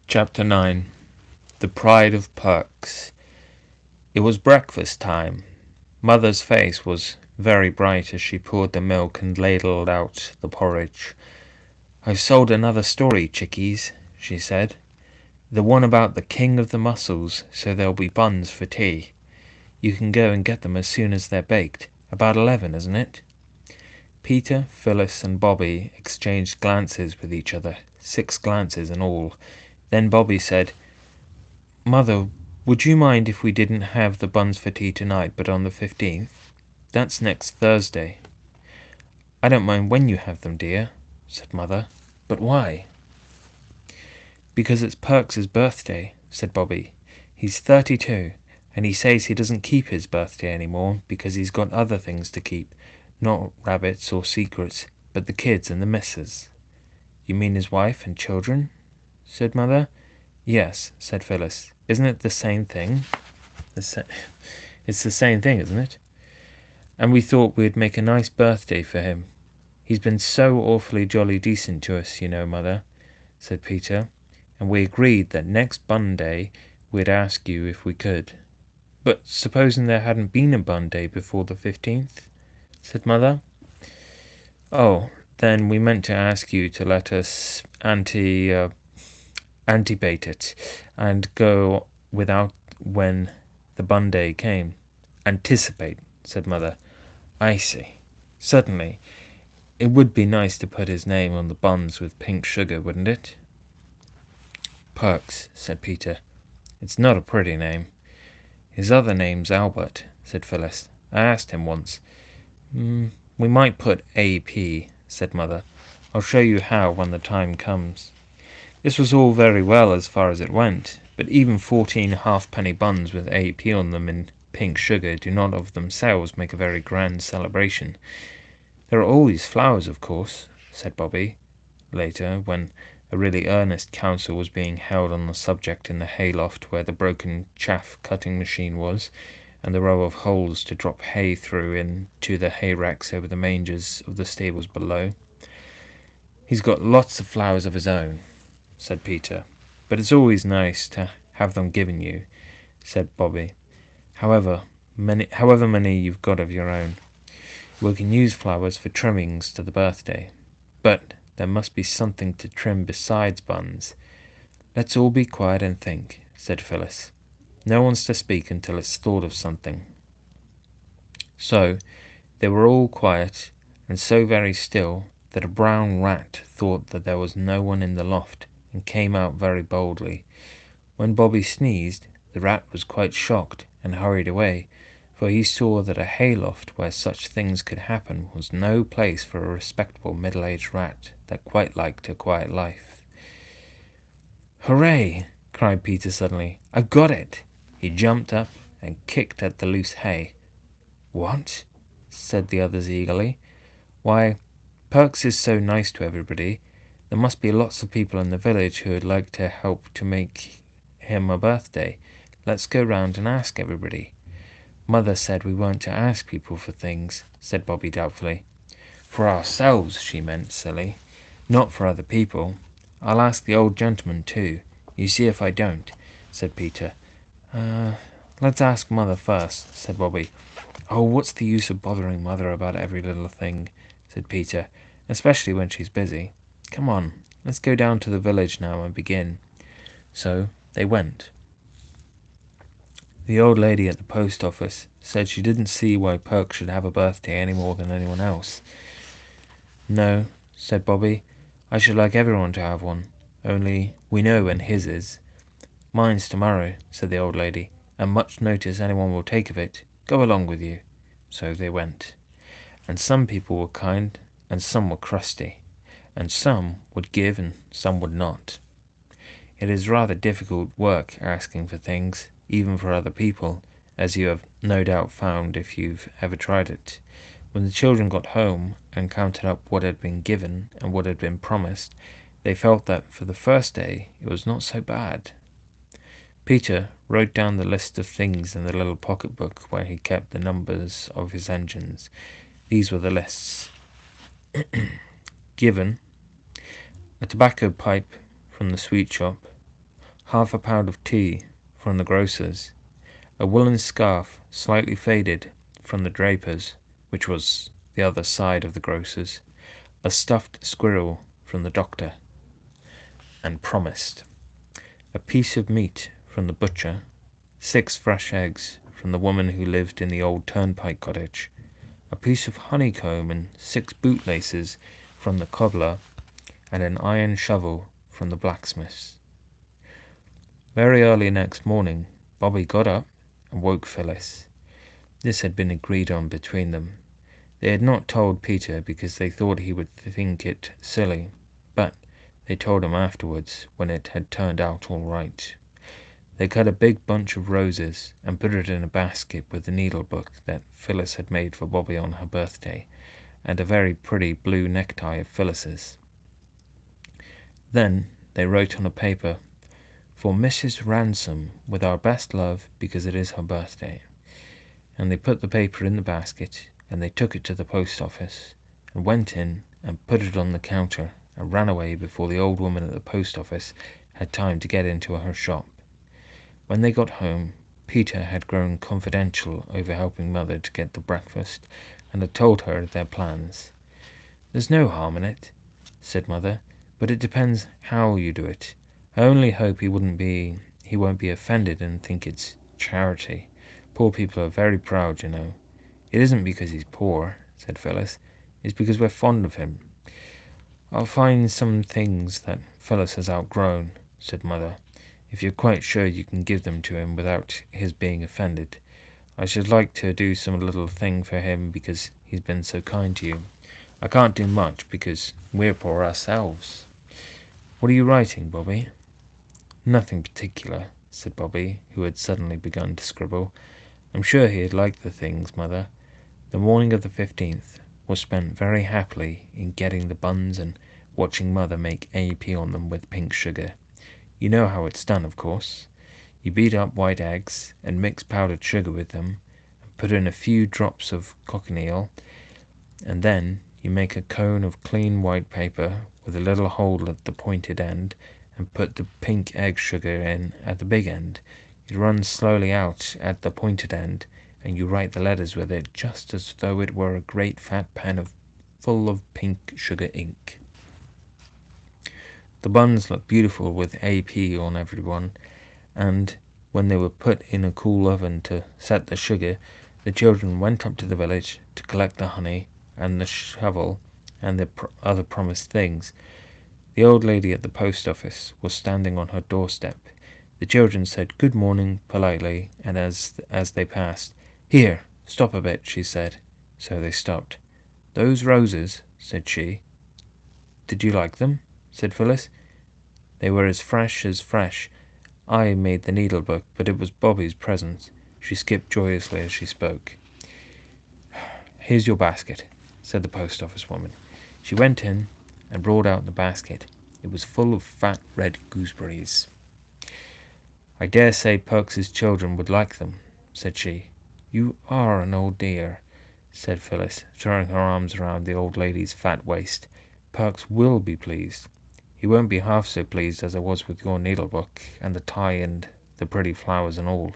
Chapter 9. The Pride of Perks. It was breakfast time. Mother's face was very bright as she poured the milk and ladled out the porridge. "I've sold another story, chickies," she said. "The one about the king of the mussels, so there'll be buns for tea. You can go and get them as soon as they're baked. About 11, isn't it?" Peter, Phyllis, and Bobby exchanged glances with each other, 6 glances in all. Then Bobby said, "Mother, would you mind if we didn't have the buns for tea tonight, but on the 15th? That's next Thursday." "I don't mind when you have them, dear," said Mother. "But why?" "Because it's Perks's birthday," said Bobby. "He's 32, and he says he doesn't keep his birthday anymore because he's got other things to keep, not rabbits or secrets, but the kids and the missus." "You mean his wife and children?" said Mother. "Yes," said Phyllis. "Isn't it the same thing?" It's the same thing, isn't it? "And we thought we'd make a nice birthday for him. He's been so awfully jolly decent to us, you know, Mother," said Peter. "And we agreed that next Bun Day we'd ask you if we could." "But supposing there hadn't been a Bun Day before the 15th?" said Mother. "Oh, then we meant to ask you to let us antebate it, and go without when the Bun Day came." "Anticipate," said Mother. "I see. Certainly. It would be nice to put his name on the buns with pink sugar, wouldn't it?" "Perks," said Peter. "It's not a pretty name." "His other name's Albert," said Phyllis. "I asked him once." We might put AP," said Mother. "I'll show you how when the time comes." This was all very well as far as it went, but even 14 halfpenny buns with AP on them in pink sugar do not of themselves make a very grand celebration. "There are always flowers, of course," said Bobby, later, when a really earnest council was being held on the subject in the hayloft where the broken chaff-cutting machine was, and the row of holes to drop hay through into the hay racks over the mangers of the stables below. "He's got lots of flowers of his own," said Peter. "But it's always nice to have them given you," said Bobby. However many you've got of your own. We can use flowers for trimmings to the birthday. But there must be something to trim besides buns." "Let's all be quiet and think," said Phyllis. "No one's to speak until it's thought of something." So they were all quiet, and so very still that a brown rat thought that there was no one in the loft, and came out very boldly. When Bobby sneezed, the rat was quite shocked and hurried away, for he saw that a hayloft where such things could happen was no place for a respectable middle-aged rat that quite liked a quiet life. "Hooray!" cried Peter suddenly. "I've got it!" He jumped up and kicked at the loose hay. "What?" said the others eagerly. "Why, Perks is so nice to everybody. There must be lots of people in the village who would like to help to make him a birthday. Let's go round and ask everybody." "Mother said we weren't to ask people for things," said Bobby doubtfully. "For ourselves, she meant, silly. Not for other people. I'll ask the old gentleman too. You see if I don't," said Peter. Let's ask Mother first," said Bobby. "Oh, what's the use of bothering Mother about every little thing," said Peter, "especially when she's busy. Come on, let's go down to the village now and begin." So they went. The old lady at the post office said she didn't see why Perk should have a birthday any more than anyone else. "No," said Bobby, "I should like everyone to have one, only we know when his is." "Mine's tomorrow," said the old lady, "and much notice anyone will take of it. Go along with you." So they went. And some people were kind, and some were crusty, and some would give and some would not. It is rather difficult work asking for things, even for other people, as you have no doubt found if you've ever tried it. When the children got home and counted up what had been given and what had been promised, they felt that for the first day it was not so bad. Peter wrote down the list of things in the little pocket-book where he kept the numbers of his engines. These were the lists. Given: a tobacco pipe from the sweet shop, half a pound of tea from the grocer's, a woolen scarf slightly faded from the draper's, which was the other side of the grocer's, a stuffed squirrel from the doctor, and promised a piece of meat from the butcher, 6 fresh eggs from the woman who lived in the old turnpike cottage, a piece of honeycomb and 6 bootlaces from the cobbler, and an iron shovel from the blacksmith's. Very early next morning, Bobby got up and woke Phyllis. This had been agreed on between them. They had not told Peter because they thought he would think it silly, but they told him afterwards when it had turned out all right. They cut a big bunch of roses and put it in a basket with the needlebook that Phyllis had made for Bobby on her birthday, and a very pretty blue necktie of Phyllis's. Then they wrote on a paper, "For Mrs. Ransom, with our best love, because it is her birthday." And they put the paper in the basket, and they took it to the post office, and went in and put it on the counter, and ran away before the old woman at the post office had time to get into her shop. When they got home, Peter had grown confidential over helping Mother to get the breakfast, and had told her their plans. "There's no harm in it," said Mother, "but it depends how you do it. I only hope he won't be offended and think it's charity. Poor people are very proud, you know." "It isn't because he's poor," said Phyllis. "It's because we're fond of him." "I'll find some things that Phyllis has outgrown," said Mother, "if you're quite sure you can give them to him without his being offended. I should like to do some little thing for him because he's been so kind to you. I can't do much because we're poor ourselves." "What are you writing, Bobby?" "Nothing particular," said Bobby, who had suddenly begun to scribble. "I'm sure he'd like the things, Mother." The morning of the 15th was spent very happily in getting the buns and watching Mother make AP on them with pink sugar. You know how it's done, of course. You beat up white eggs and mix powdered sugar with them, and put in a few drops of cochineal, and then you make a cone of clean white paper with a little hole at the pointed end, and put the pink egg sugar in at the big end. It runs slowly out at the pointed end, and you write the letters with it just as though it were a great fat pen full of pink sugar ink. The buns looked beautiful with AP on everyone, and when they were put in a cool oven to set the sugar, the children went up to the village to collect the honey and the shovel and the other promised things. The old lady at the post office was standing on her doorstep. The children said good morning politely, and as they passed, "Here, stop a bit," she said. So they stopped. "Those roses," said she. "Did you like them?" said Phyllis. "They were as fresh as fresh. I made the needlebook, but it was Bobby's present." She skipped joyously as she spoke. "Here's your basket," said the post office woman. She went in and brought out the basket. It was full of fat red gooseberries. "I dare say Perks's children would like them," said she. "You are an old dear," said Phyllis, throwing her arms around the old lady's fat waist. "Perks will be pleased." "He won't be half so pleased as I was with your needlebook, and the tie and the pretty flowers and all,"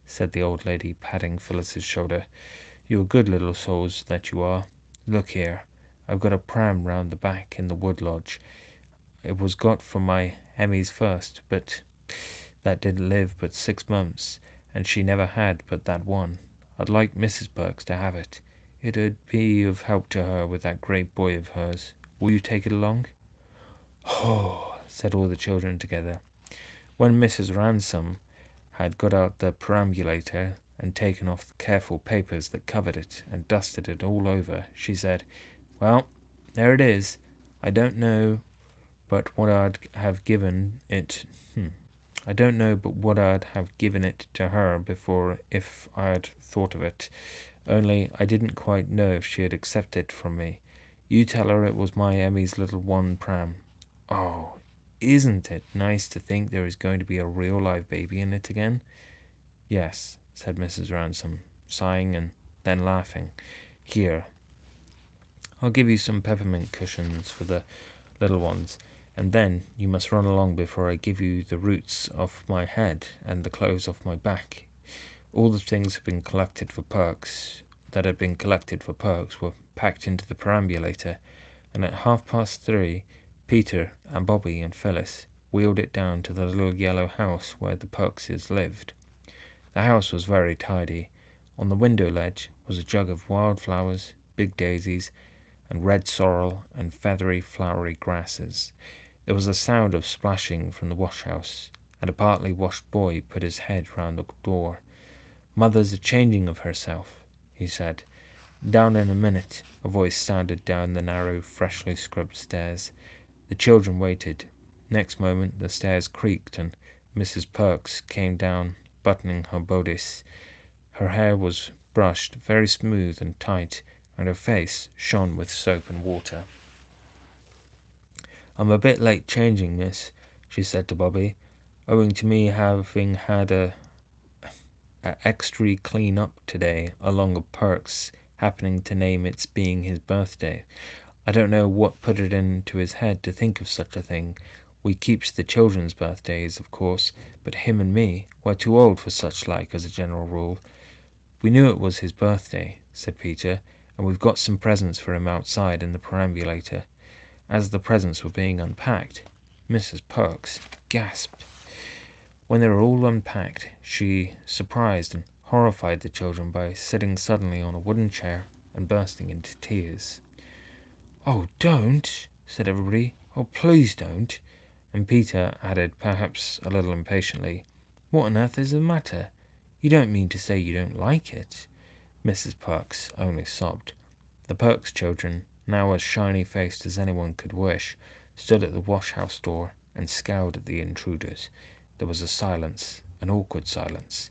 said the old lady, patting Phyllis's shoulder. "You're good little souls that you are. Look here, I've got a pram round the back in the wood lodge. It was got from my Emmy's first, but that didn't live but 6 months, and she never had but that one. I'd like Mrs. Perks to have it. It'd be of help to her with that great boy of hers. Will you take it along?" "Oh," said all the children together. When Mrs. Ransom had got out the perambulator and taken off the careful papers that covered it and dusted it all over, she said, "Well, there it is. I don't know but what I'd have given it to her before if I'd thought of it, only I didn't quite know if she'd accept it from me. You tell her it was my Emmy's little one pram. Oh, isn't it nice to think there is going to be a real live baby in it again?" "Yes," said Mrs. Ransom, sighing and then laughing. "Here, I'll give you some peppermint cushions for the little ones, And then you must run along before I give you the roots off my head and the clothes off my back. All the things have been collected for Perks that had been collected for Perks were packed into the perambulator, and at 3:30 Peter and Bobby and Phyllis wheeled it down to the little yellow house where the Perkses lived. The house was very tidy. On the window ledge was a jug of wildflowers, big daisies, and red sorrel and feathery flowery grasses. There was a sound of splashing from the wash-house, and a partly washed boy put his head round the door. "Mother's a changing of herself," he said. "Down in a minute," a voice sounded down the narrow, freshly scrubbed stairs. The children waited. Next moment the stairs creaked, and Mrs. Perks came down, buttoning her bodice. Her hair was brushed very smooth and tight, and her face shone with soap and water. "I'm a bit late changing, miss," she said to Bobby, "owing to me having had a extry clean up today along of Perks happening to name its being his birthday. I don't know what put it into his head to think of such a thing. We keeps the children's birthdays, of course, but him and me, we're too old for such like as a general rule." "We knew it was his birthday," said Peter, "and we've got some presents for him outside in the perambulator." As the presents were being unpacked, Mrs. Perks gasped. When they were all unpacked, she surprised and horrified the children by sitting suddenly on a wooden chair and bursting into tears. "Oh, don't!" said everybody. "Oh, please don't!" And Peter added, perhaps a little impatiently, "What on earth is the matter? You don't mean to say you don't like it?" Mrs. Perks only sobbed. The Perks children, now as shiny-faced as anyone could wish, stood at the wash-house door and scowled at the intruders. There was a silence, an awkward silence.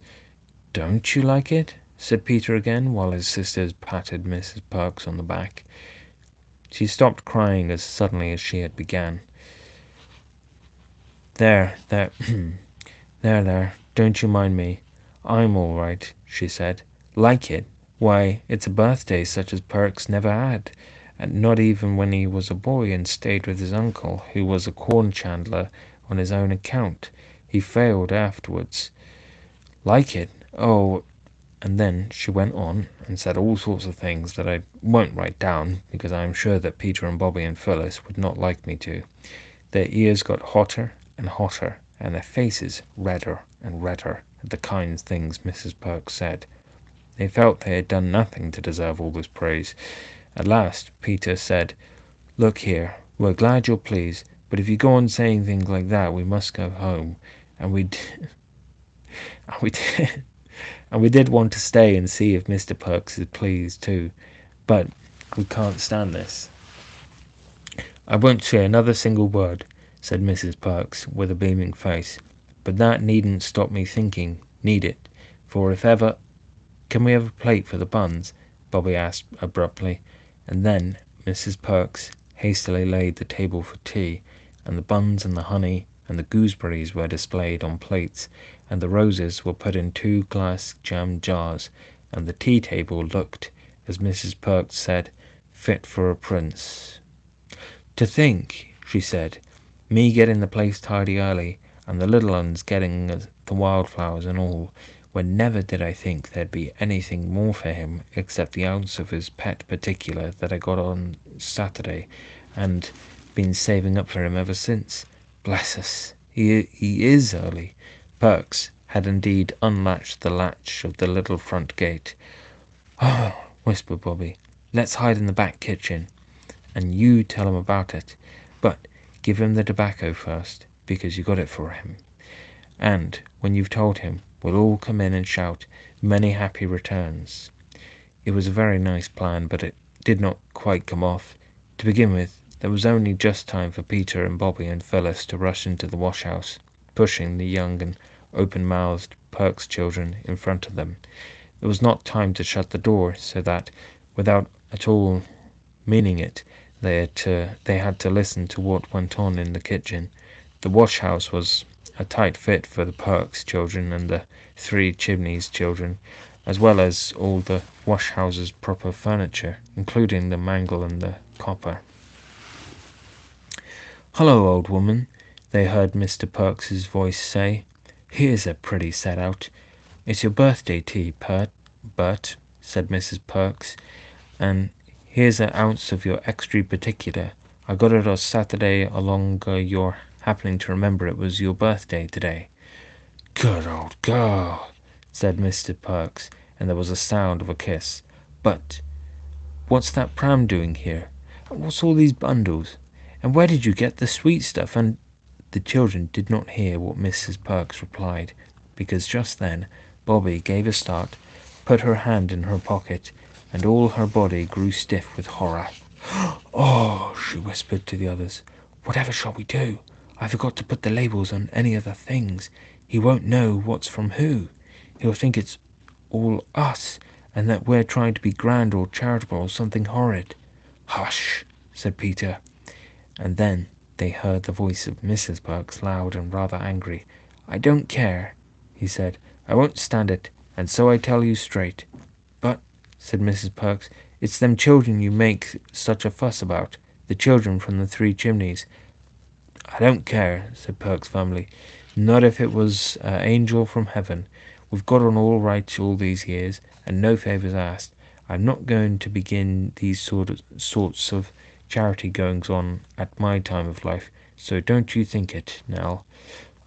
"Don't you like it?" said Peter again, while his sisters patted Mrs. Perks on the back. She stopped crying as suddenly as she had begun. There, there, don't you mind me. I'm all right," she said. "Like it? Why, it's a birthday such as Perks never had, and not even when he was a boy and stayed with his uncle, who was a corn chandler on his own account. He failed afterwards. Like it? Oh—" And then she went on and said all sorts of things that I won't write down, because I am sure that Peter and Bobby and Phyllis would not like me to. Their ears got hotter and hotter, and their faces redder and redder at the kind things Mrs. Perks said. They felt they had done nothing to deserve all this praise. At last Peter said, "Look here, we're glad you're pleased, but if you go on saying things like that we must go home, and we did want to stay and see if Mr. Perks is pleased too, but we can't stand this." "I won't say another single word," said Mrs. Perks with a beaming face, "but that needn't stop me thinking, need it? For if ever—" "Can we have a plate for the buns?" Bobby asked abruptly, and then Mrs. Perks hastily laid the table for tea, and the buns and the honey and the gooseberries were displayed on plates, and the roses were put in 2 glass jam jars, and the tea-table looked, as Mrs. Perks said, fit for a prince. "To think," she said, "me getting the place tidy early, and the little uns getting the wildflowers and all, when never did I think there'd be anything more for him except the ounce of his pet particular that I got on Saturday, and been saving up for him ever since. Bless us, he is early." Perks had indeed unlatched the latch of the little front gate. "Oh," whispered Bobby, "let's hide in the back kitchen, and you tell him about it. But give him the tobacco first, because you got it for him. And when you've told him, we'll all come in and shout, 'Many happy returns.'" It was a very nice plan, but it did not quite come off. To begin with, there was only just time for Peter and Bobby and Phyllis to rush into the wash-house, pushing the young and open-mouthed Perks children in front of them. There was not time to shut the door, so that, without at all meaning it, they had to listen to what went on in the kitchen. The wash-house was a tight fit for the Perks children and the 3 Chimneys children, as well as all the wash-house's proper furniture, including the mangle and the copper. "Hullo, old woman," they heard Mr. Perks's voice say. "Here's a pretty set-out. It's your birthday tea, Bert," said Mrs. Perks, "and here's an ounce of your extry particular. I got it on Saturday along your happening to remember it was your birthday today." "Good old girl," said Mr. Perks, and there was a sound of a kiss. "But what's that pram doing here? And what's all these bundles? And where did you get the sweet stuff? And—" The children did not hear what Mrs. Perks replied, because just then Bobby gave a start, put her hand in her pocket, and all her body grew stiff with horror. "Oh!" she whispered to the others. "Whatever shall we do? I forgot to put the labels on any of the things. He won't know what's from who. He'll think it's all us, and that we're trying to be grand or charitable or something horrid." "Hush!" said Peter. And then they heard the voice of Mrs. Perks, loud and rather angry. "I don't care," he said. "I won't stand it, and so I tell you straight." "But," said Mrs. Perks, "it's them children you make such a fuss about, the children from the Three Chimneys." "I don't care," said Perks firmly. "Not if it was an angel from heaven. We've got on all right all these years, and no favours asked. I'm not going to begin these sorts of charity goings on at my time of life, so don't you think it, Nell."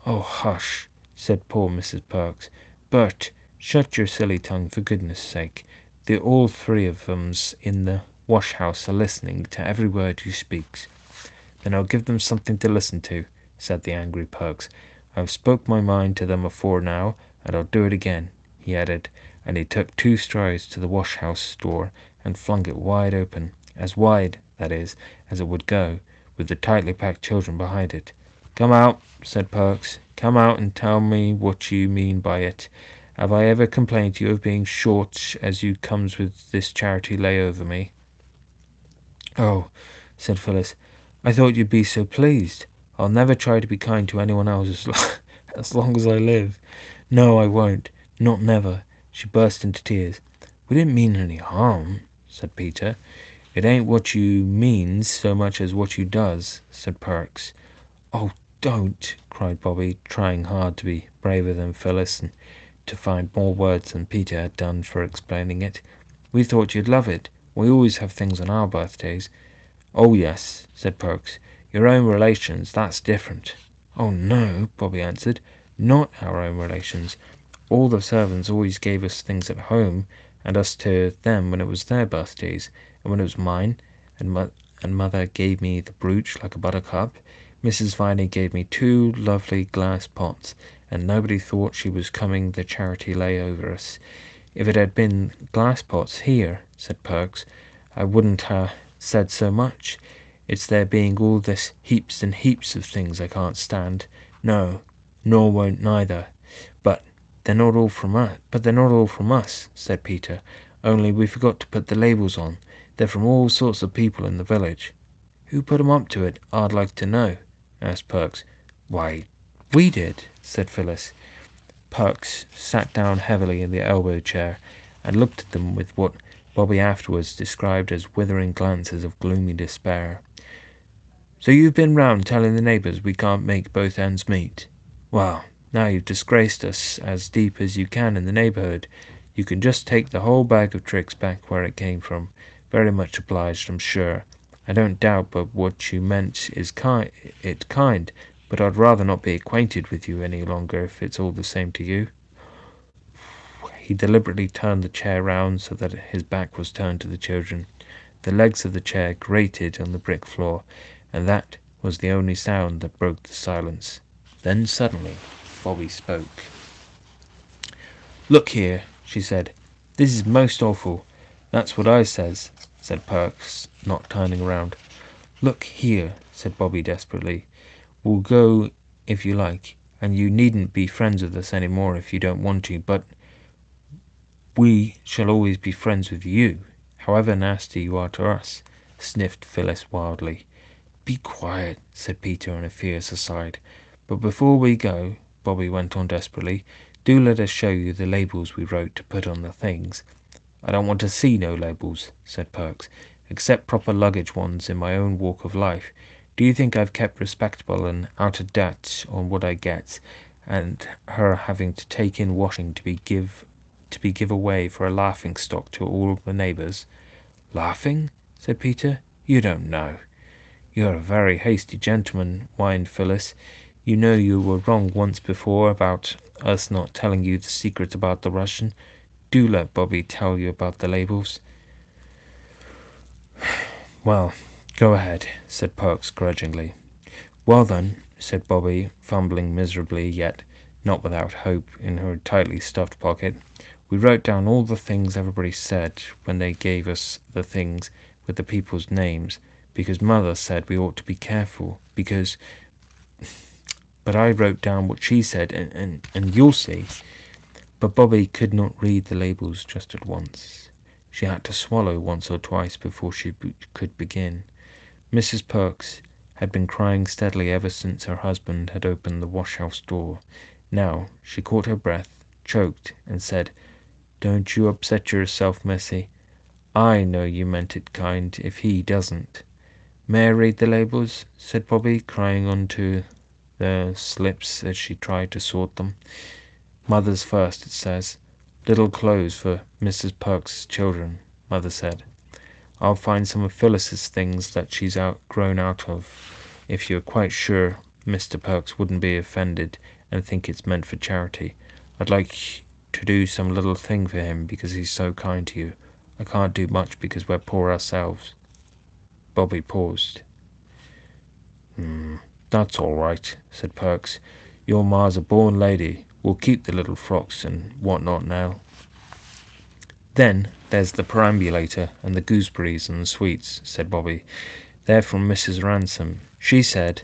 "Oh, hush!" said poor Mrs. Perks. "Bert, shut your silly tongue for goodness' sake. They're all three of 'em's in the wash-house are listening to every word you speaks." "Then I'll give them something to listen to," said the angry Perks. "I've spoke my mind to them afore now, and I'll do it again," he added, and he took 2 strides to the wash-house door and flung it wide, that is, as it would go, with the tightly packed children behind it. "Come out," said Perks. "Come out and tell me what you mean by it. Have I ever complained to you of being short as you comes with this charity lay over me?" "Oh," said Phyllis, "I thought you'd be so pleased. I'll never try to be kind to anyone else as long as I live. No, I won't. Not never." She burst into tears. "We didn't mean any harm," said Peter. "It ain't what you means so much as what you does," said Perks. "Oh, don't!" cried Bobby, trying hard to be braver than Phyllis and to find more words than Peter had done for explaining it. "We thought you'd love it. We always have things on our birthdays." "Oh, yes," said Perks. "Your own relations, that's different." "Oh, no," Bobby answered. "Not our own relations. All the servants always gave us things at home, and us to them when it was their birthdays, and when it was mine, and Mother gave me the brooch like a buttercup. Mrs. Viney gave me 2 lovely glass pots, and nobody thought she was coming the charity lay over us. If it had been glass pots here," said Perks, "I wouldn't ha' said so much. It's there being all this heaps and heaps of things I can't stand. No, nor won't neither. But they're not all from us, said Peter. "Only we forgot to put the labels on. They're from all sorts of people in the village." "Who put 'em up to it, I'd like to know?" asked Perks. "Why, we did," said Phyllis. Perks sat down heavily in the elbow chair and looked at them with what Bobby afterwards described as withering glances of gloomy despair. "So you've been round telling the neighbours we can't make both ends meet? Well, now you've disgraced us as deep as you can in the neighbourhood. You can just take the whole bag of tricks back where it came from. Very much obliged, I'm sure. I don't doubt but what you meant is kind, but I'd rather not be acquainted with you any longer if it's all the same to you." He deliberately turned the chair round so that his back was turned to the children. The legs of the chair grated on the brick floor, and that was the only sound that broke the silence. Then suddenly Bobby spoke. "Look here," she said. "This is most awful." "That's what I says," said Perks, not turning round. "Look here," said Bobby desperately. "We'll go if you like, and you needn't be friends with us any more if you don't want to, but we shall always be friends with you, however nasty you are to us," sniffed Phyllis wildly. "Be quiet," said Peter in a fierce aside. "But before we go," Bobby went on desperately, "do let us show you the labels we wrote to put on the things." "I don't want to see no labels," said Perks, "except proper luggage ones in my own walk of life. Do you think I've kept respectable and out of debt on what I get, and her having to take in washing to be give away for a laughing stock to all the neighbours? Laughing? Said Peter. You don't know. You're a very hasty gentleman, whined Phyllis. You know you were wrong once before about us not telling you the secret about the Russian. Do let Bobby tell you about the labels. Well, go ahead, said Perks grudgingly. Well then, said Bobby, fumbling miserably, yet not without hope, in her tightly stuffed pocket. We wrote down all the things everybody said when they gave us the things with the people's names, because Mother said we ought to be careful, because... But I wrote down what she said, and you'll see. But Bobby could not read the labels just at once. She had to swallow once or twice before she could begin. Mrs. Perks had been crying steadily ever since her husband had opened the wash-house door. Now she caught her breath, choked, and said, "Don't you upset yourself, Missy. I know you meant it kind, if he doesn't." "May I read the labels?" said Bobby, crying onto the slips as she tried to sort them. "Mother's first," it says. "Little clothes for Mrs. Perks's children," Mother said. "I'll find some of Phyllis's things that she's grown out of, if you're quite sure Mr. Perks wouldn't be offended and think it's meant for charity. I'd like to do some little thing for him because he's so kind to you. I can't do much because we're poor ourselves." Bobby paused. That's all right," said Perks. "Your ma's a born lady. We'll keep the little frocks and what not now." "Then there's the perambulator and the gooseberries and the sweets," said Bobby. "They're from Mrs. Ransom. She said,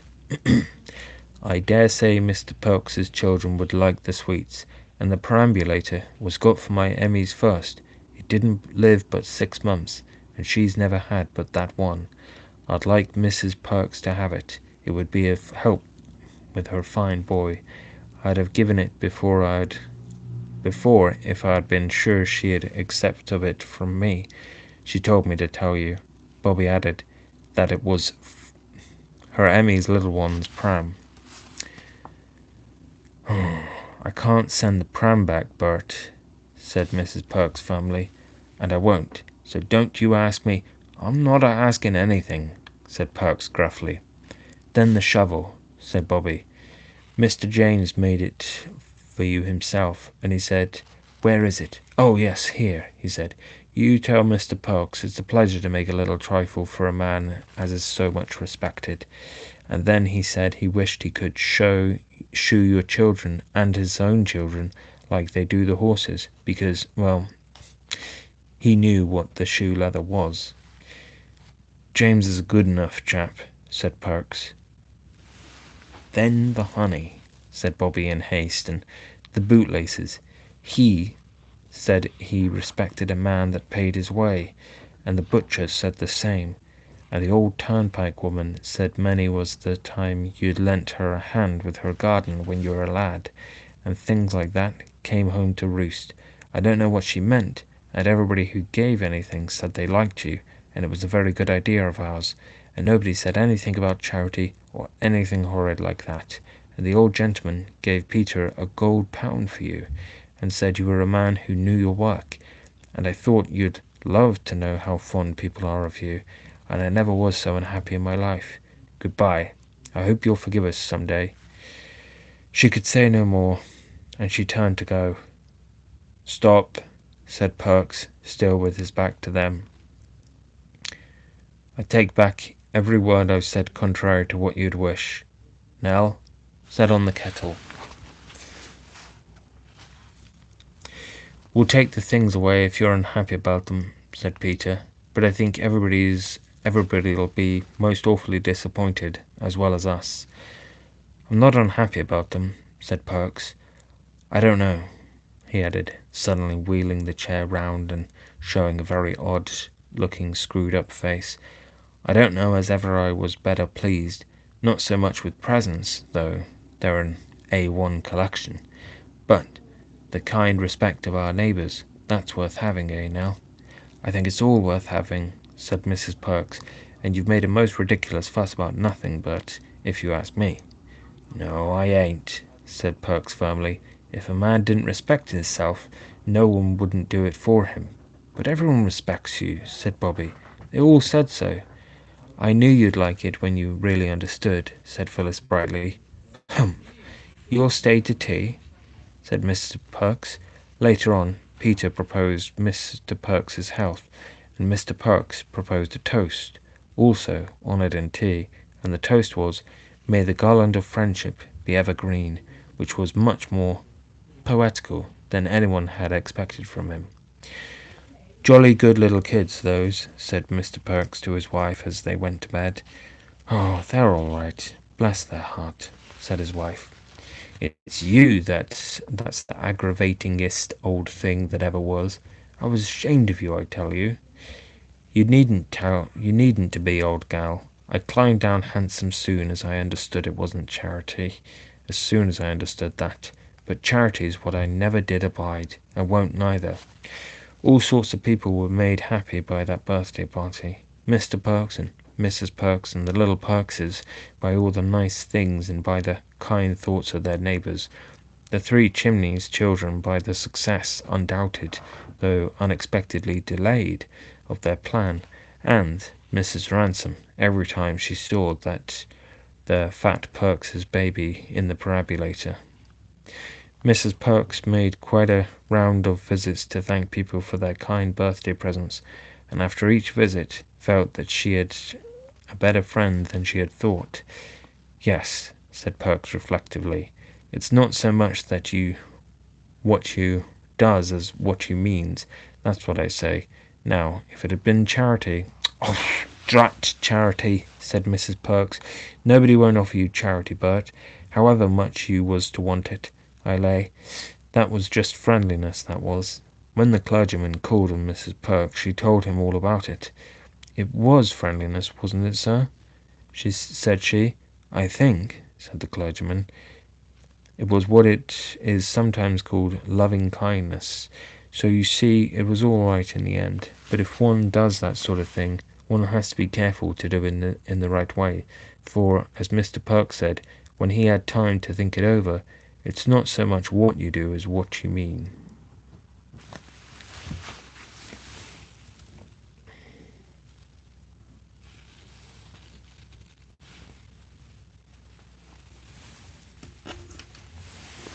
I dare say Mr. Perks's children would like the sweets, and the perambulator was got for my Emmy's first. It didn't live but 6 months, and she's never had but that one. I'd like Mrs. Perks to have it. It would be a help with her fine boy. I'd have given it before if I'd been sure she'd accept of it from me. She told me to tell you," Bobby added, "that it was her Emmy's little one's pram." "I can't send the pram back, Bert," said Mrs. Perks firmly, "and I won't, so don't you ask me—" "I'm not asking anything," said Perks gruffly. "Then the shovel," said Bobby. "Mr. James made it for you himself, and he said, 'Where is it?' 'Oh, yes, here,' he said. 'You tell Mr. Perks it's a pleasure to make a little trifle for a man as is so much respected.' And then he said he wished he could shoe your children and his own children like they do the horses, because, well, he knew what the shoe leather was." "James is a good enough chap," said Perks. "Then the honey," said Bobby in haste, "and the bootlaces. He said he respected a man that paid his way, and the butcher said the same, and the old turnpike woman said many was the time you'd lent her a hand with her garden when you were a lad, and things like that came home to roost. I don't know what she meant, and everybody who gave anything said they liked you, and it was a very good idea of ours, and nobody said anything about charity or anything horrid like that, and the old gentleman gave Peter a gold pound for you, and said you were a man who knew your work, and I thought you'd love to know how fond people are of you, and I never was so unhappy in my life. Goodbye. I hope you'll forgive us some day." She could say no more, and she turned to go. "Stop," said Perks, still with his back to them. "I take back every word I've said contrary to what you'd wish. Nell, set on the kettle." "We'll take the things away if you're unhappy about them," said Peter, "but I think everybody'll be most awfully disappointed, as well as us." "I'm not unhappy about them," said Perks. "I don't know," he added, suddenly wheeling the chair round and showing a very odd-looking screwed-up face. "I don't know as ever I was better pleased, not so much with presents, though they're an A1 collection, but the kind respect of our neighbours, that's worth having, eh, Nell?" "I think it's all worth having," said Mrs. Perks, and you've made a most ridiculous fuss about nothing, but if you ask me." "No, I ain't," said Perks firmly. "If a man didn't respect hisself, no one wouldn't do it for him." "But everyone respects you," said Bobby. "They all said so." "I knew you'd like it when you really understood," said Phyllis brightly. "Hum! You'll stay to tea?" said Mr. Perks. Later on, Peter proposed Mr. Perks's health, and Mr. Perks proposed a toast, also honoured in tea, and the toast was, "May the garland of friendship be ever green," which was much more poetical than anyone had expected from him. "Jolly good little kids, those," said Mr. Perks to his wife as they went to bed. "Oh, they're all right, bless their heart," said his wife. "It's you that's the aggravatingest old thing that ever was. I was ashamed of you, I tell you." You needn't to be, old gal. I climbed down handsome soon as I understood it wasn't charity. As soon as I understood that. But charity's what I never did abide, and won't neither. All sorts of people were made happy by that birthday party. Mr. Perks and Mrs. Perks and the little Perkses by all the nice things and by the kind thoughts of their neighbours. The Three Chimneys children by the success, undoubted, though unexpectedly delayed, of their plan, and Mrs. Ransom every time she saw that the fat Perks's baby in the perambulator. Mrs. Perks made quite a round of visits to thank people for their kind birthday presents, and after each visit felt that she had a better friend than she had thought. "Yes," said Perks reflectively, "it's not so much that what you does as what you means. That's what I say. Now, if it had been charity—" "Oh, drat charity," said Mrs. Perks. "Nobody won't offer you charity, Bert, however much you was to want it, I lay. That was just friendliness, that was." When the clergyman called on Mrs. Perks, she told him all about it. "It was friendliness, wasn't it, sir?" said she. "I think," said the clergyman, "it was what it is sometimes called loving kindness. So you see it was all right in the end. But if one does that sort of thing, one has to be careful to do it in the right way, for, as Mr. Perks said, when he had time to think it over, it's not so much what you do as what you mean."